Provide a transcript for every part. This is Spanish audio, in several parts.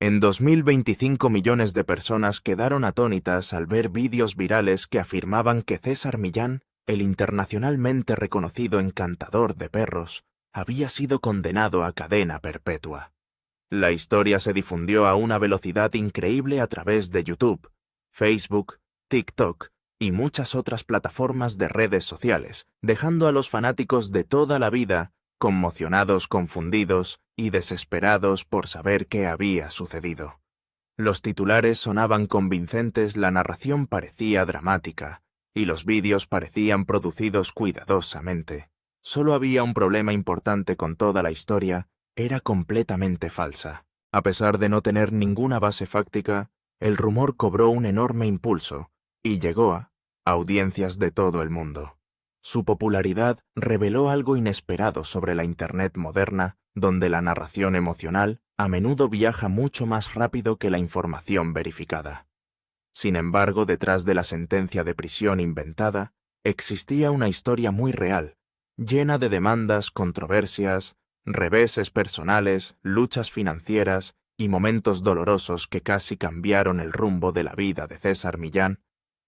En 2025 millones de personas quedaron atónitas al ver vídeos virales que afirmaban que César Millán, el internacionalmente reconocido encantador de perros, había sido condenado a cadena perpetua. La historia se difundió a una velocidad increíble a través de YouTube, Facebook, TikTok y muchas otras plataformas de redes sociales, dejando a los fanáticos de toda la vida conmocionados, confundidos y desesperados por saber qué había sucedido. Los titulares sonaban convincentes, la narración parecía dramática, y los vídeos parecían producidos cuidadosamente. Solo había un problema importante con toda la historia: era completamente falsa. A pesar de no tener ninguna base fáctica, el rumor cobró un enorme impulso y llegó a audiencias de todo el mundo. Su popularidad reveló algo inesperado sobre la Internet moderna, donde la narración emocional a menudo viaja mucho más rápido que la información verificada. Sin embargo, detrás de la sentencia de prisión inventada, existía una historia muy real, llena de demandas, controversias, reveses personales, luchas financieras y momentos dolorosos que casi cambiaron el rumbo de la vida de César Millán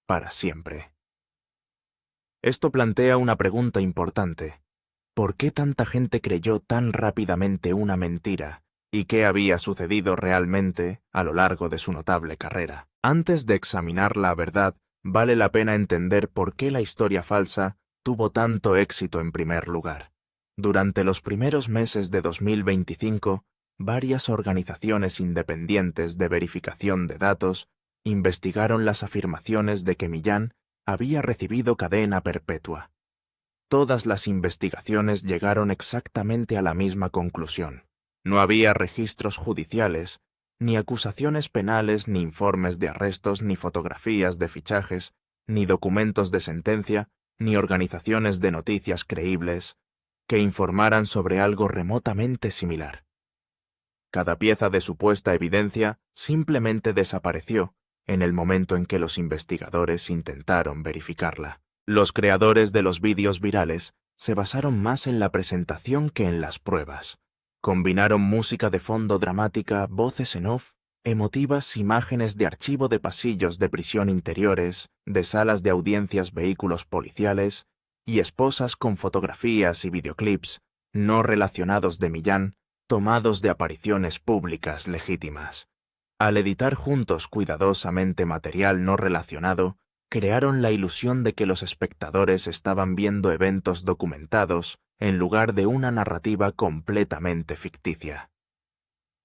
para siempre. Esto plantea una pregunta importante: ¿por qué tanta gente creyó tan rápidamente una mentira? ¿Y qué había sucedido realmente a lo largo de su notable carrera? Antes de examinar la verdad, vale la pena entender por qué la historia falsa tuvo tanto éxito en primer lugar. Durante los primeros meses de 2025, varias organizaciones independientes de verificación de datos investigaron las afirmaciones de que Millán había recibido cadena perpetua. Todas las investigaciones llegaron exactamente a la misma conclusión. No había registros judiciales, ni acusaciones penales, ni informes de arrestos, ni fotografías de fichajes, ni documentos de sentencia, ni organizaciones de noticias creíbles que informaran sobre algo remotamente similar. Cada pieza de supuesta evidencia simplemente desapareció en el momento en que los investigadores intentaron verificarla. Los creadores de los vídeos virales se basaron más en la presentación que en las pruebas. Combinaron música de fondo dramática, voces en off, emotivas imágenes de archivo de pasillos de prisión interiores, de salas de audiencias, vehículos policiales y esposas con fotografías y videoclips no relacionados de Millán, tomados de apariciones públicas legítimas. Al editar juntos cuidadosamente material no relacionado, crearon la ilusión de que los espectadores estaban viendo eventos documentados en lugar de una narrativa completamente ficticia.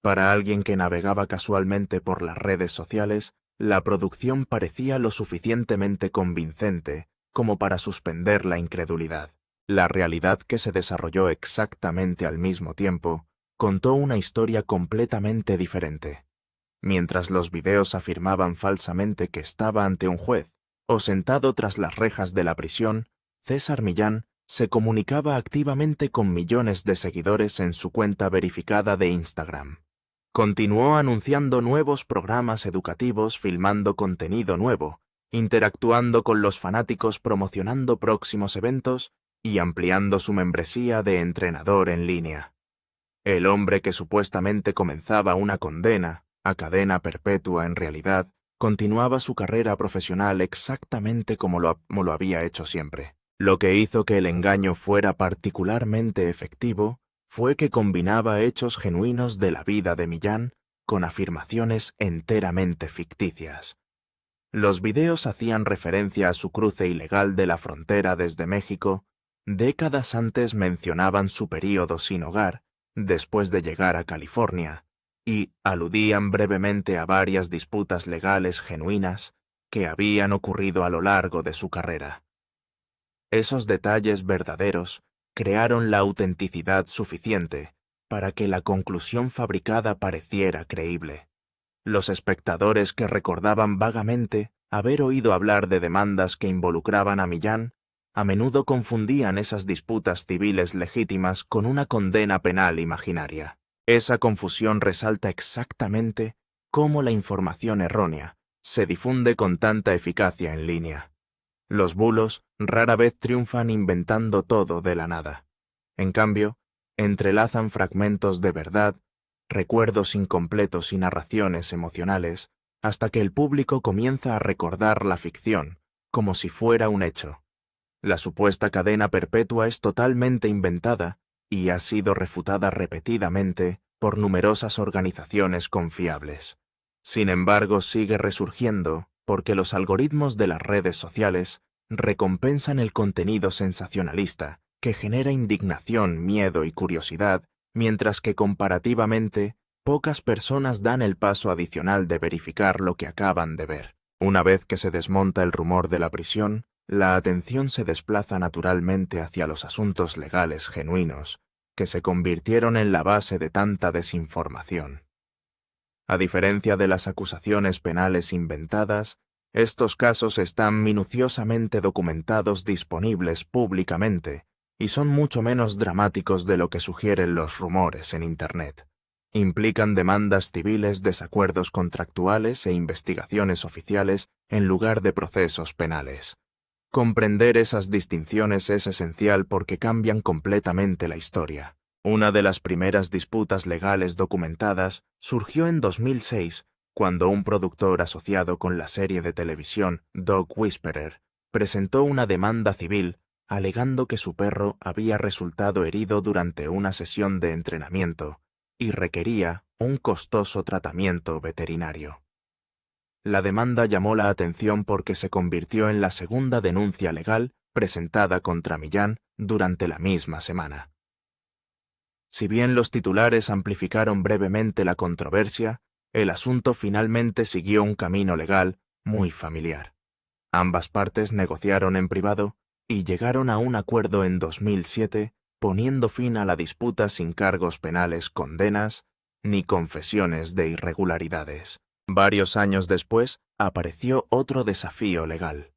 Para alguien que navegaba casualmente por las redes sociales, la producción parecía lo suficientemente convincente como para suspender la incredulidad. La realidad, que se desarrolló exactamente al mismo tiempo, contó una historia completamente diferente. Mientras los videos afirmaban falsamente que estaba ante un juez o sentado tras las rejas de la prisión, César Millán se comunicaba activamente con millones de seguidores en su cuenta verificada de Instagram. Continuó anunciando nuevos programas educativos, filmando contenido nuevo, interactuando con los fanáticos, promocionando próximos eventos y ampliando su membresía de entrenador en línea. El hombre que supuestamente comenzaba una condena a cadena perpetua, en realidad continuaba su carrera profesional exactamente como lo había hecho siempre. Lo que hizo que el engaño fuera particularmente efectivo fue que combinaba hechos genuinos de la vida de Millán con afirmaciones enteramente ficticias. Los videos hacían referencia a su cruce ilegal de la frontera desde México. Décadas antes mencionaban su período sin hogar después de llegar a California, y aludían brevemente a varias disputas legales genuinas que habían ocurrido a lo largo de su carrera. Esos detalles verdaderos crearon la autenticidad suficiente para que la conclusión fabricada pareciera creíble. Los espectadores, que recordaban vagamente haber oído hablar de demandas que involucraban a Millán, a menudo confundían esas disputas civiles legítimas con una condena penal imaginaria. Esa confusión resalta exactamente cómo la información errónea se difunde con tanta eficacia en línea. Los bulos rara vez triunfan inventando todo de la nada. En cambio, entrelazan fragmentos de verdad recuerdos incompletos y narraciones emocionales, hasta que el público comienza a recordar la ficción, como si fuera un hecho. La supuesta cadena perpetua es totalmente inventada y ha sido refutada repetidamente por numerosas organizaciones confiables. Sin embargo, sigue resurgiendo porque los algoritmos de las redes sociales recompensan el contenido sensacionalista que genera indignación, miedo y curiosidad, mientras que comparativamente pocas personas dan el paso adicional de verificar lo que acaban de ver. Una vez que se desmonta el rumor de la prisión, la atención se desplaza naturalmente hacia los asuntos legales genuinos, que se convirtieron en la base de tanta desinformación. A diferencia de las acusaciones penales inventadas, estos casos están minuciosamente documentados disponibles públicamente y son mucho menos dramáticos de lo que sugieren los rumores en Internet. Implican demandas civiles, desacuerdos contractuales e investigaciones oficiales en lugar de procesos penales. Comprender esas distinciones es esencial porque cambian completamente la historia. Una de las primeras disputas legales documentadas surgió en 2006, cuando un productor asociado con la serie de televisión Dog Whisperer presentó una demanda civil alegando que su perro había resultado herido durante una sesión de entrenamiento y requería un costoso tratamiento veterinario. La demanda llamó la atención porque se convirtió en la segunda denuncia legal presentada contra Millán durante la misma semana. Si bien los titulares amplificaron brevemente la controversia, el asunto finalmente siguió un camino legal muy familiar. Ambas partes negociaron en privado y llegaron a un acuerdo en 2007, poniendo fin a la disputa sin cargos penales, condenas ni confesiones de irregularidades. Varios años después, apareció otro desafío legal.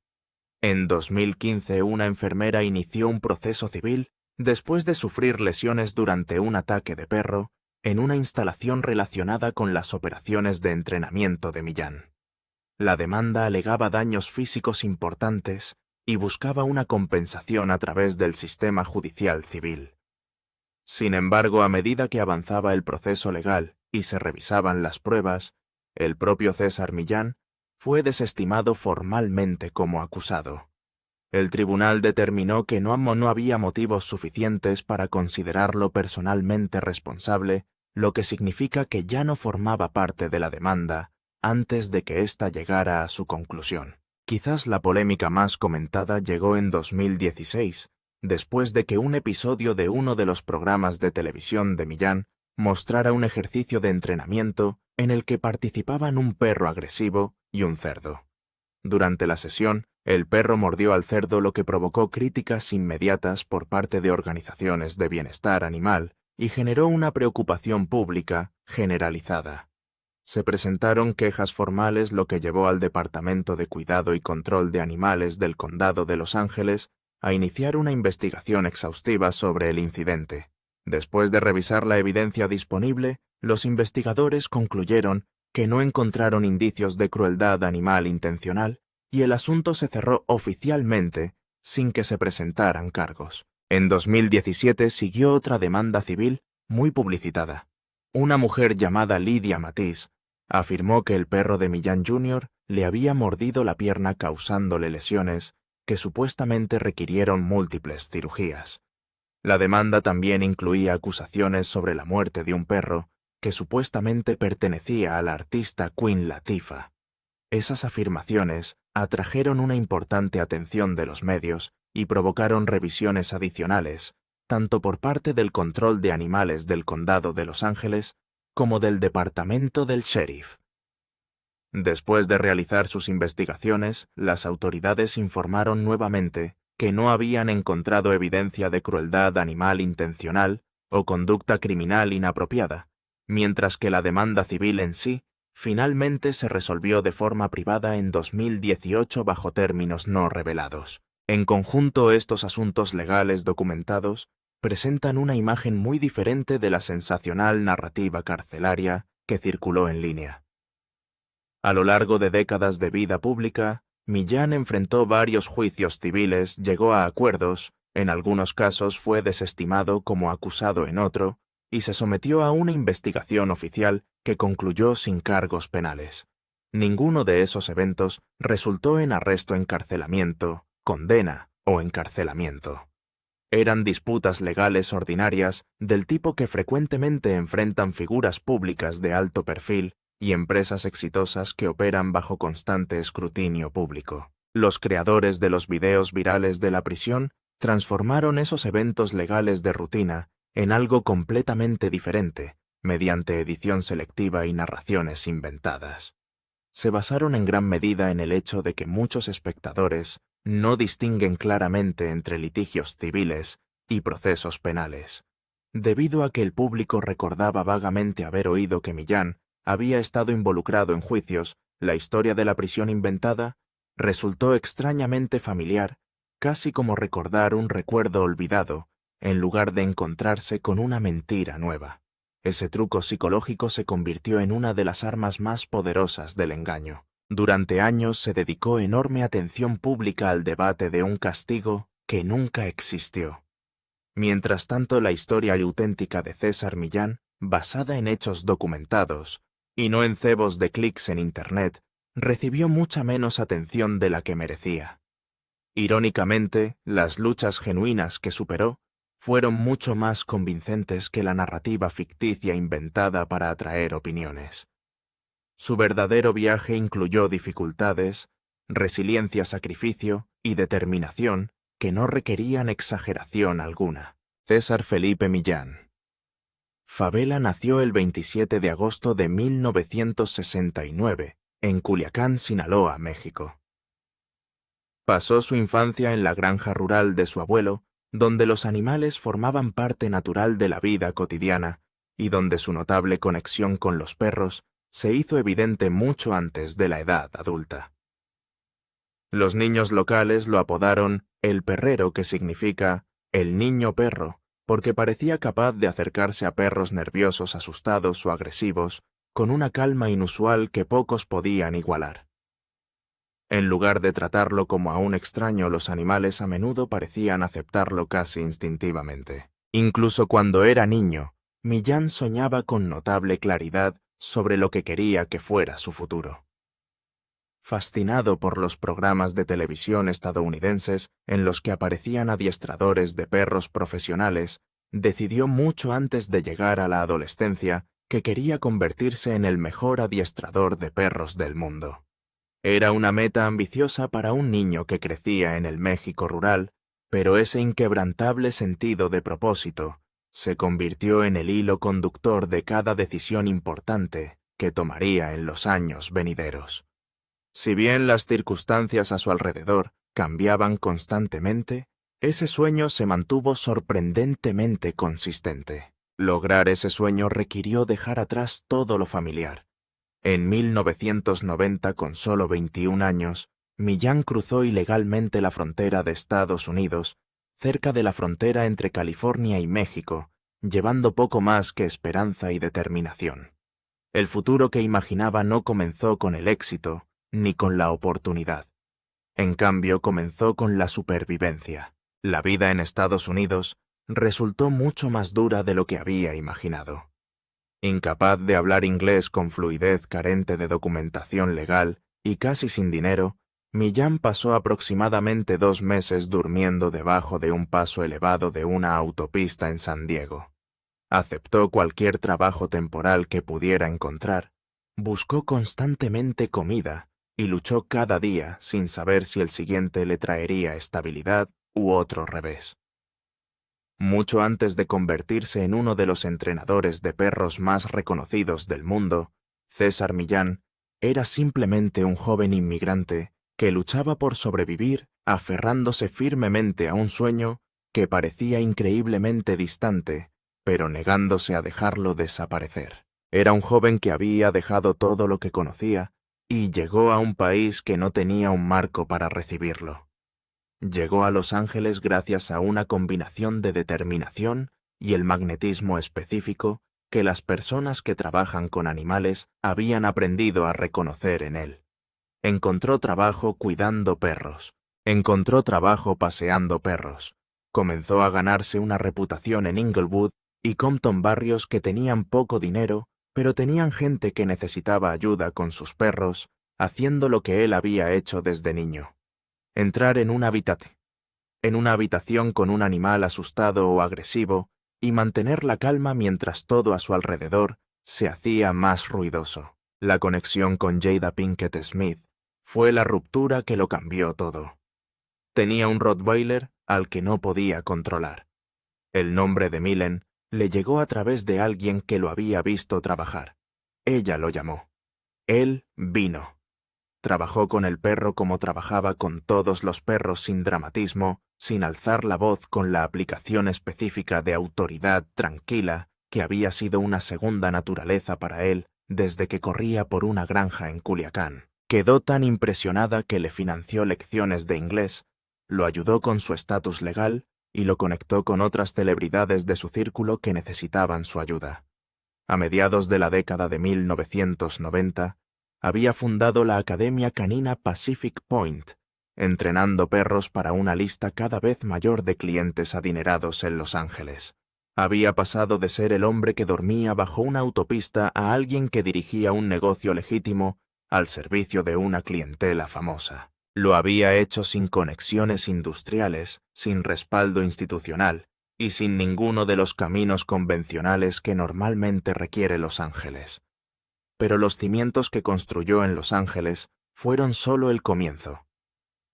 En 2015, una enfermera inició un proceso civil después de sufrir lesiones durante un ataque de perro en una instalación relacionada con las operaciones de entrenamiento de Millán. La demanda alegaba daños físicos importantes y buscaba una compensación a través del sistema judicial civil. Sin embargo, a medida que avanzaba el proceso legal y se revisaban las pruebas, el propio César Millán fue desestimado formalmente como acusado. El tribunal determinó que no había motivos suficientes para considerarlo personalmente responsable, lo que significa que ya no formaba parte de la demanda antes de que ésta llegara a su conclusión. Quizás la polémica más comentada llegó en 2016, después de que un episodio de uno de los programas de televisión de Millán mostrara un ejercicio de entrenamiento en el que participaban un perro agresivo y un cerdo. Durante la sesión, el perro mordió al cerdo, lo que provocó críticas inmediatas por parte de organizaciones de bienestar animal y generó una preocupación pública generalizada. Se presentaron quejas formales, lo que llevó al Departamento de Cuidado y Control de Animales del Condado de Los Ángeles a iniciar una investigación exhaustiva sobre el incidente. Después de revisar la evidencia disponible, los investigadores concluyeron que no encontraron indicios de crueldad animal intencional y el asunto se cerró oficialmente sin que se presentaran cargos. En 2017 siguió otra demanda civil muy publicitada. Una mujer llamada Lydia Matisse afirmó que el perro de Millán Jr. le había mordido la pierna causándole lesiones que supuestamente requirieron múltiples cirugías. La demanda también incluía acusaciones sobre la muerte de un perro que supuestamente pertenecía a la artista Queen Latifah. Esas afirmaciones atrajeron una importante atención de los medios y provocaron revisiones adicionales, tanto por parte del control de animales del Condado de Los Ángeles como del Departamento del Sheriff. Después de realizar sus investigaciones, las autoridades informaron nuevamente que no habían encontrado evidencia de crueldad animal intencional o conducta criminal inapropiada, mientras que la demanda civil en sí finalmente se resolvió de forma privada en 2018 bajo términos no revelados. En conjunto, estos asuntos legales documentados presentan una imagen muy diferente de la sensacional narrativa carcelaria que circuló en línea. A lo largo de décadas de vida pública, Millán enfrentó varios juicios civiles, llegó a acuerdos, en algunos casos fue desestimado como acusado en otro, y se sometió a una investigación oficial que concluyó sin cargos penales. Ninguno de esos eventos resultó en arresto, encarcelamiento, condena o encarcelamiento. Eran disputas legales ordinarias del tipo que frecuentemente enfrentan figuras públicas de alto perfil y empresas exitosas que operan bajo constante escrutinio público. Los creadores de los videos virales de la prisión transformaron esos eventos legales de rutina en algo completamente diferente, mediante edición selectiva y narraciones inventadas. Se basaron en gran medida en el hecho de que muchos espectadores no distinguen claramente entre litigios civiles y procesos penales, debido a que el público recordaba vagamente haber oído que Millán había estado involucrado en juicios. La historia de la prisión inventada resultó extrañamente familiar, casi como recordar un recuerdo olvidado, en lugar de encontrarse con una mentira nueva. Ese truco psicológico se convirtió en una de las armas más poderosas del engaño. Durante años se dedicó enorme atención pública al debate de un castigo que nunca existió. Mientras tanto, la historia auténtica de César Millán, basada en hechos documentados, y no en cebos de clics en Internet, recibió mucha menos atención de la que merecía. Irónicamente, las luchas genuinas que superó fueron mucho más convincentes que la narrativa ficticia inventada para atraer opiniones. Su verdadero viaje incluyó dificultades, resiliencia, sacrificio y determinación que no requerían exageración alguna. César Felipe Millán. Favela nació el 27 de agosto de 1969, en Culiacán, Sinaloa, México. Pasó su infancia en la granja rural de su abuelo, donde los animales formaban parte natural de la vida cotidiana y donde su notable conexión con los perros se hizo evidente mucho antes de la edad adulta. Los niños locales lo apodaron el perrero, que significa el niño perro, porque parecía capaz de acercarse a perros nerviosos, asustados o agresivos con una calma inusual que pocos podían igualar. En lugar de tratarlo como a un extraño, los animales a menudo parecían aceptarlo casi instintivamente. Incluso cuando era niño, Millán soñaba con notable claridad sobre lo que quería que fuera su futuro. Fascinado por los programas de televisión estadounidenses en los que aparecían adiestradores de perros profesionales, decidió mucho antes de llegar a la adolescencia que quería convertirse en el mejor adiestrador de perros del mundo. Era una meta ambiciosa para un niño que crecía en el México rural, pero ese inquebrantable sentido de propósito se convirtió en el hilo conductor de cada decisión importante que tomaría en los años venideros. Si bien las circunstancias a su alrededor cambiaban constantemente, ese sueño se mantuvo sorprendentemente consistente. Lograr ese sueño requirió dejar atrás todo lo familiar. En 1990, con solo 21 años, Millán cruzó ilegalmente la frontera de Estados Unidos, cerca de la frontera entre California y México, llevando poco más que esperanza y determinación. El futuro que imaginaba no comenzó con el éxito, ni con la oportunidad. En cambio, comenzó con la supervivencia. La vida en Estados Unidos resultó mucho más dura de lo que había imaginado. Incapaz de hablar inglés con fluidez, carente de documentación legal y casi sin dinero, Millán pasó aproximadamente 2 meses durmiendo debajo de un paso elevado de una autopista en San Diego. Aceptó cualquier trabajo temporal que pudiera encontrar, buscó constantemente comida y luchó cada día sin saber si el siguiente le traería estabilidad u otro revés. Mucho antes de convertirse en uno de los entrenadores de perros más reconocidos del mundo, César Millán era simplemente un joven inmigrante que luchaba por sobrevivir aferrándose firmemente a un sueño que parecía increíblemente distante, pero negándose a dejarlo desaparecer. Era un joven que había dejado todo lo que conocía y llegó a un país que no tenía un marco para recibirlo. Llegó a Los Ángeles gracias a una combinación de determinación y el magnetismo específico que las personas que trabajan con animales habían aprendido a reconocer en él. Encontró trabajo cuidando perros, encontró trabajo paseando perros, comenzó a ganarse una reputación en Inglewood y Compton barrios que tenían poco dinero, pero tenían gente que necesitaba ayuda con sus perros, haciendo lo que él había hecho desde niño. Entrar en una habitación con un animal asustado o agresivo y mantener la calma mientras todo a su alrededor se hacía más ruidoso. La conexión con Jada Pinkett Smith fue la ruptura que lo cambió todo. Tenía un Rottweiler al que no podía controlar. El nombre de Millen le llegó a través de alguien que lo había visto trabajar. Ella lo llamó. Él vino. Trabajó con el perro como trabajaba con todos los perros, sin dramatismo, sin alzar la voz, con la aplicación específica de autoridad tranquila que había sido una segunda naturaleza para él desde que corría por una granja en Culiacán. Quedó tan impresionada que le financió lecciones de inglés, lo ayudó con su estatus legal y lo conectó con otras celebridades de su círculo que necesitaban su ayuda. A mediados de la década de 1990, había fundado la Academia Canina Pacific Point, entrenando perros para una lista cada vez mayor de clientes adinerados en Los Ángeles. Había pasado de ser el hombre que dormía bajo una autopista a alguien que dirigía un negocio legítimo al servicio de una clientela famosa. Lo había hecho sin conexiones industriales, sin respaldo institucional y sin ninguno de los caminos convencionales que normalmente requiere Los Ángeles. Pero los cimientos que construyó en Los Ángeles fueron solo el comienzo.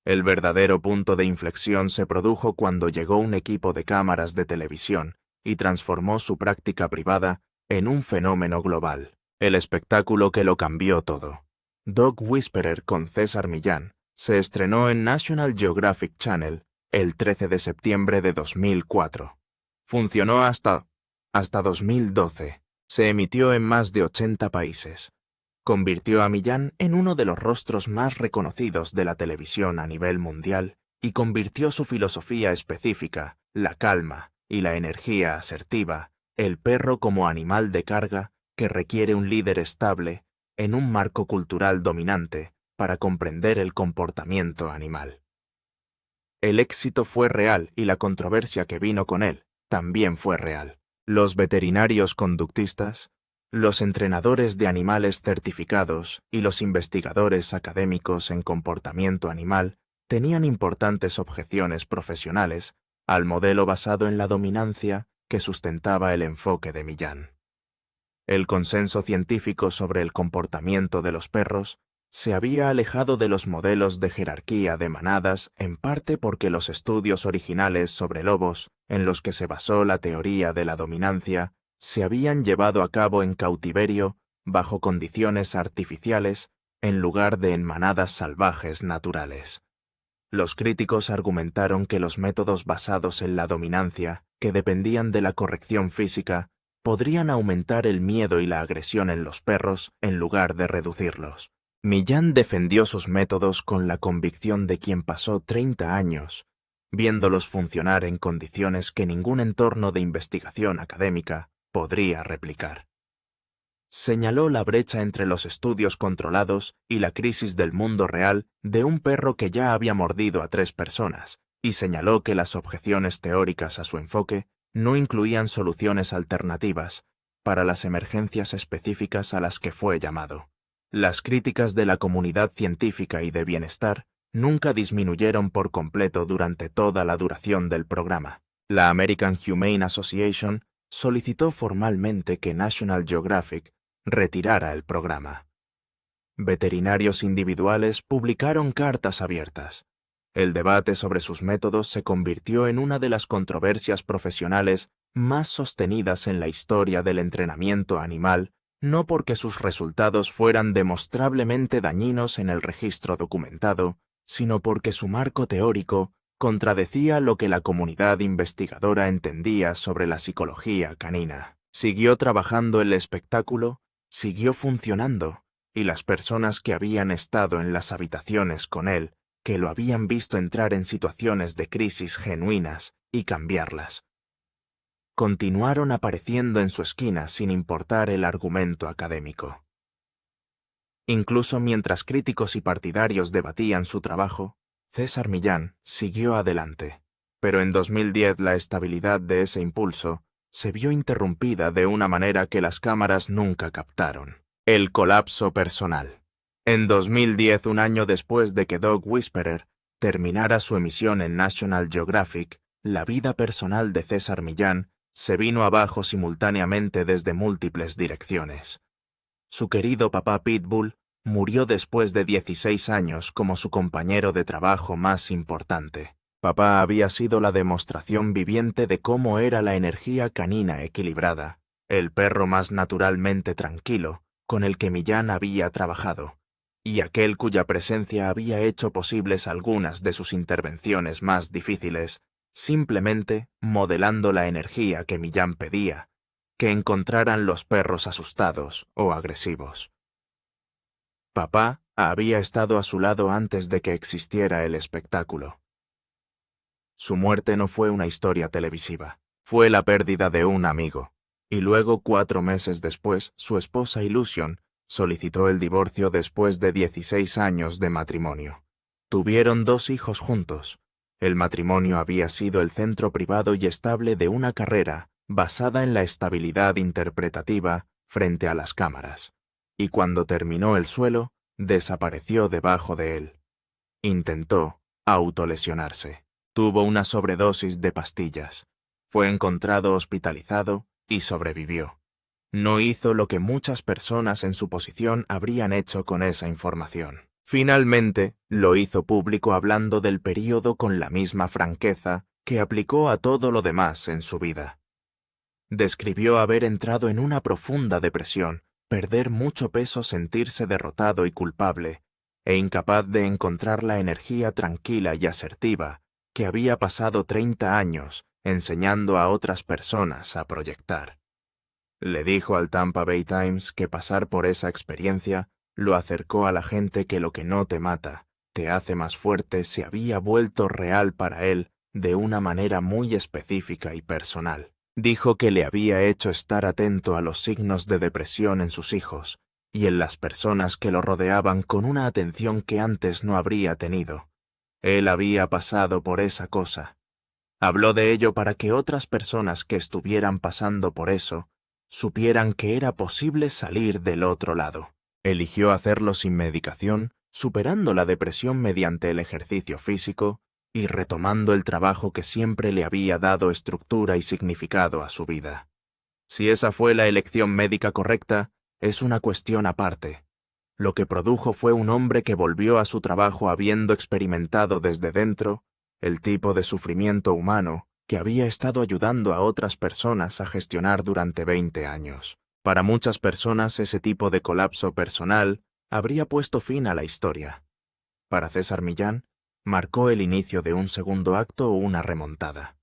El verdadero punto de inflexión se produjo cuando llegó un equipo de cámaras de televisión y transformó su práctica privada en un fenómeno global. El espectáculo que lo cambió todo. Dog Whisperer con César Millán se estrenó en National Geographic Channel el 13 de septiembre de 2004. Funcionó hasta 2012. Se emitió en más de 80 países. Convirtió a Millán en uno de los rostros más reconocidos de la televisión a nivel mundial y convirtió su filosofía específica, la calma y la energía asertiva, el perro como animal de carga que requiere un líder estable, en un marco cultural dominante para comprender el comportamiento animal. El éxito fue real y la controversia que vino con él también fue real. Los veterinarios conductistas, los entrenadores de animales certificados y los investigadores académicos en comportamiento animal tenían importantes objeciones profesionales al modelo basado en la dominancia que sustentaba el enfoque de Millán. El consenso científico sobre el comportamiento de los perros se había alejado de los modelos de jerarquía de manadas, en parte porque los estudios originales sobre lobos, en los que se basó la teoría de la dominancia, se habían llevado a cabo en cautiverio, bajo condiciones artificiales, en lugar de en manadas salvajes naturales. Los críticos argumentaron que los métodos basados en la dominancia, que dependían de la corrección física, podrían aumentar el miedo y la agresión en los perros en lugar de reducirlos. Millán defendió sus métodos con la convicción de quien pasó 30 años viéndolos funcionar en condiciones que ningún entorno de investigación académica podría replicar. Señaló la brecha entre los estudios controlados y la crisis del mundo real de un perro que ya había mordido a 3 personas, y señaló que las objeciones teóricas a su enfoque no incluían soluciones alternativas para las emergencias específicas a las que fue llamado. Las críticas de la comunidad científica y de bienestar nunca disminuyeron por completo durante toda la duración del programa. La American Humane Association solicitó formalmente que National Geographic retirara el programa. Veterinarios individuales publicaron cartas abiertas. El debate sobre sus métodos se convirtió en una de las controversias profesionales más sostenidas en la historia del entrenamiento animal, no porque sus resultados fueran demostrablemente dañinos en el registro documentado, sino porque su marco teórico contradecía lo que la comunidad investigadora entendía sobre la psicología canina. Siguió trabajando el espectáculo, siguió funcionando, y las personas que habían estado en las habitaciones con él, que lo habían visto entrar en situaciones de crisis genuinas y cambiarlas, continuaron apareciendo en su esquina sin importar el argumento académico. Incluso mientras críticos y partidarios debatían su trabajo, César Millán siguió adelante. Pero en 2010 la estabilidad de ese impulso se vio interrumpida de una manera que las cámaras nunca captaron. El colapso personal. En 2010, un año después de que Dog Whisperer terminara su emisión en National Geographic, la vida personal de César Millán se vino abajo simultáneamente desde múltiples direcciones. Su querido papá Pitbull murió después de 16 años como su compañero de trabajo más importante. Papá había sido la demostración viviente de cómo era la energía canina equilibrada, el perro más naturalmente tranquilo con el que Millán había trabajado, y aquel cuya presencia había hecho posibles algunas de sus intervenciones más difíciles, simplemente modelando la energía que Millán pedía, que encontraran los perros asustados o agresivos. Papá había estado a su lado antes de que existiera el espectáculo. Su muerte no fue una historia televisiva, fue la pérdida de un amigo, y luego 4 meses después su esposa Illusion solicitó el divorcio después de 16 años de matrimonio. Tuvieron 2 hijos juntos. El matrimonio había sido el centro privado y estable de una carrera basada en la estabilidad interpretativa frente a las cámaras, y cuando terminó el suelo, desapareció debajo de él. Intentó autolesionarse. Tuvo una sobredosis de pastillas. Fue encontrado hospitalizado y sobrevivió. No hizo lo que muchas personas en su posición habrían hecho con esa información. Finalmente, lo hizo público hablando del período con la misma franqueza que aplicó a todo lo demás en su vida. Describió haber entrado en una profunda depresión, perder mucho peso, sentirse derrotado y culpable, e incapaz de encontrar la energía tranquila y asertiva que había pasado 30 años enseñando a otras personas a proyectar. Le dijo al Tampa Bay Times que pasar por esa experiencia lo acercó a la gente, que lo que no te mata, te hace más fuerte, se había vuelto real para él de una manera muy específica y personal. Dijo que le había hecho estar atento a los signos de depresión en sus hijos y en las personas que lo rodeaban con una atención que antes no habría tenido. Él había pasado por esa cosa. Habló de ello para que otras personas que estuvieran pasando por eso supieran que era posible salir del otro lado. Eligió hacerlo sin medicación, superando la depresión mediante el ejercicio físico y retomando el trabajo que siempre le había dado estructura y significado a su vida. Si esa fue la elección médica correcta, es una cuestión aparte. Lo que produjo fue un hombre que volvió a su trabajo habiendo experimentado desde dentro el tipo de sufrimiento humano que había estado ayudando a otras personas a gestionar durante 20 años. Para muchas personas ese tipo de colapso personal habría puesto fin a la historia. Para César Millán, marcó el inicio de un segundo acto o una remontada.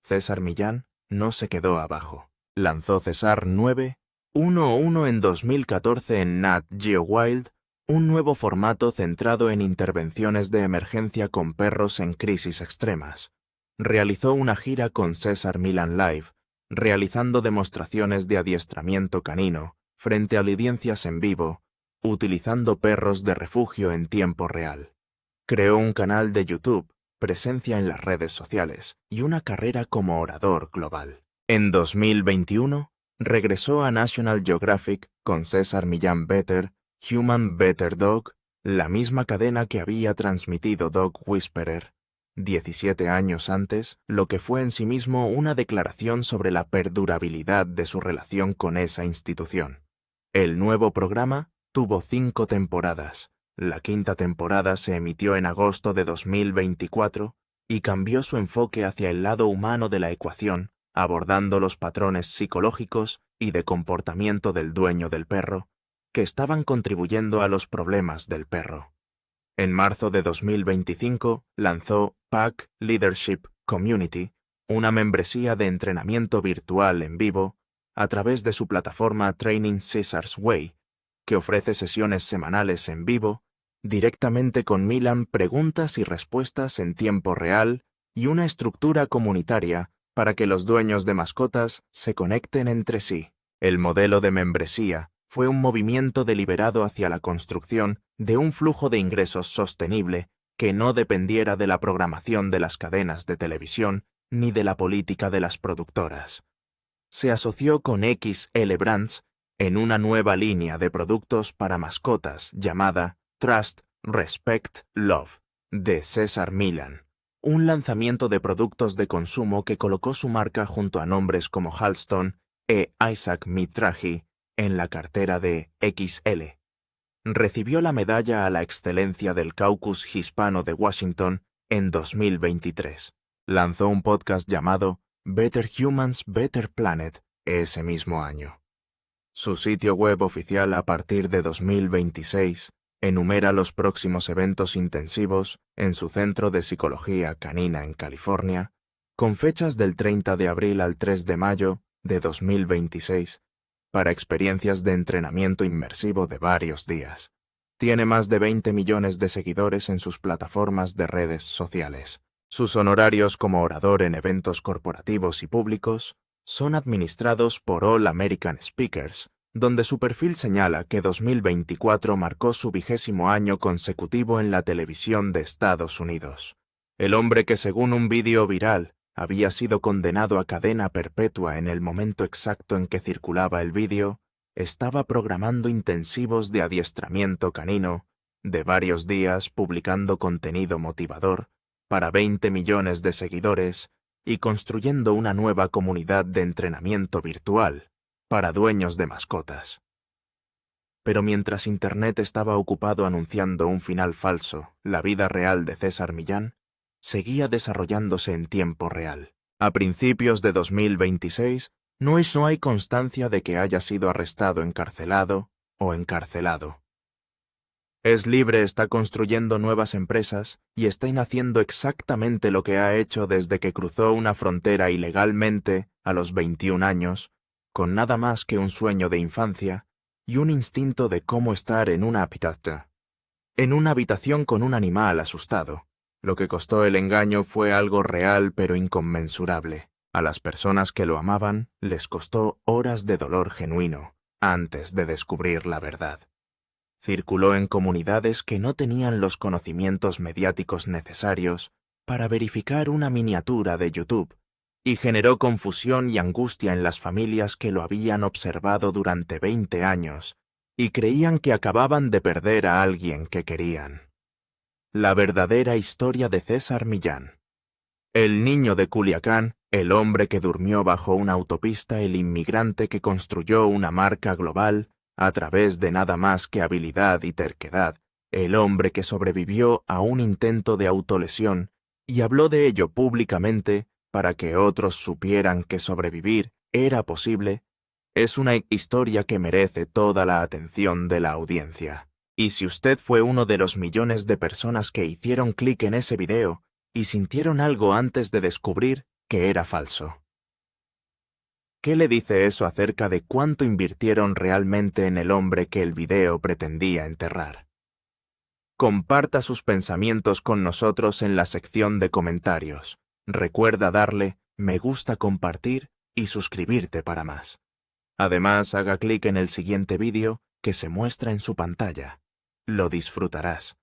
César Millán no se quedó abajo. Lanzó César 9.1.1 en 2014 en Nat Geo Wild, un nuevo formato centrado en intervenciones de emergencia con perros en crisis extremas. Realizó una gira con César Millán Live, realizando demostraciones de adiestramiento canino frente a audiencias en vivo, utilizando perros de refugio en tiempo real. Creó un canal de YouTube, presencia en las redes sociales y una carrera como orador global. En 2021, regresó a National Geographic con César Millán Better, Human Better Dog, la misma cadena que había transmitido Dog Whisperer 17 años antes, lo que fue en sí mismo una declaración sobre la perdurabilidad de su relación con esa institución. El nuevo programa tuvo 5 temporadas. La 5ª temporada se emitió en agosto de 2024 y cambió su enfoque hacia el lado humano de la ecuación, abordando los patrones psicológicos y de comportamiento del dueño del perro, que estaban contribuyendo a los problemas del perro. En marzo de 2025 lanzó Pack Leadership Community, una membresía de entrenamiento virtual en vivo a través de su plataforma Training César's Way, que ofrece sesiones semanales en vivo, directamente con Millán, preguntas y respuestas en tiempo real y una estructura comunitaria para que los dueños de mascotas se conecten entre sí. El modelo de membresía fue un movimiento deliberado hacia la construcción de un flujo de ingresos sostenible que no dependiera de la programación de las cadenas de televisión ni de la política de las productoras. se asoció con XL Brands en una nueva línea de productos para mascotas llamada Trust, Respect, Love, de César Millan, un lanzamiento de productos de consumo que colocó su marca junto a nombres como Halston e Isaac Mizrahi en la cartera de XL. Recibió la medalla a la excelencia del Caucus Hispano de Washington en 2023. Lanzó un podcast llamado Better Humans, Better Planet ese mismo año. Su sitio web oficial a partir de 2026 enumera los próximos eventos intensivos en su centro de psicología canina en California, con fechas del 30 de abril al 3 de mayo de 2026, para experiencias de entrenamiento inmersivo de varios días. Tiene más de 20 millones de seguidores en sus plataformas de redes sociales. Sus honorarios como orador en eventos corporativos y públicos son administrados por All American Speakers, donde su perfil señala que 2024 marcó su 20º año consecutivo en la televisión de Estados Unidos. El hombre que, según un vídeo viral, había sido condenado a cadena perpetua en el momento exacto en que circulaba el vídeo, estaba programando intensivos de adiestramiento canino de varios días, publicando contenido motivador para 20 millones de seguidores y construyendo una nueva comunidad de entrenamiento virtual para dueños de mascotas. Pero mientras Internet estaba ocupado anunciando un final falso, la vida real de César Millán seguía desarrollándose en tiempo real. A principios de 2026, no hay constancia de que haya sido arrestado, encarcelado o encarcelado. Es libre, está construyendo nuevas empresas y está haciendo exactamente lo que ha hecho desde que cruzó una frontera ilegalmente a los 21 años, con nada más que un sueño de infancia y un instinto de cómo estar en una habitación con un animal asustado. Lo que costó el engaño fue algo real pero inconmensurable. A las personas que lo amaban les costó horas de dolor genuino antes de descubrir la verdad. Circuló en comunidades que no tenían los conocimientos mediáticos necesarios para verificar una miniatura de YouTube y generó confusión y angustia en las familias que lo habían observado durante 20 años y creían que acababan de perder a alguien que querían. La verdadera historia de César Millán. El niño de Culiacán, el hombre que durmió bajo una autopista, el inmigrante que construyó una marca global a través de nada más que habilidad y terquedad, el hombre que sobrevivió a un intento de autolesión y habló de ello públicamente para que otros supieran que sobrevivir era posible, es una historia que merece toda la atención de la audiencia. Y si usted fue uno de los millones de personas que hicieron clic en ese video y sintieron algo antes de descubrir que era falso, ¿qué le dice eso acerca de cuánto invirtieron realmente en el hombre que el video pretendía enterrar? Comparta sus pensamientos con nosotros en la sección de comentarios. Recuerda darle me gusta, compartir y suscribirte para más. Además, haga clic en el siguiente vídeo que se muestra en su pantalla. Lo disfrutarás.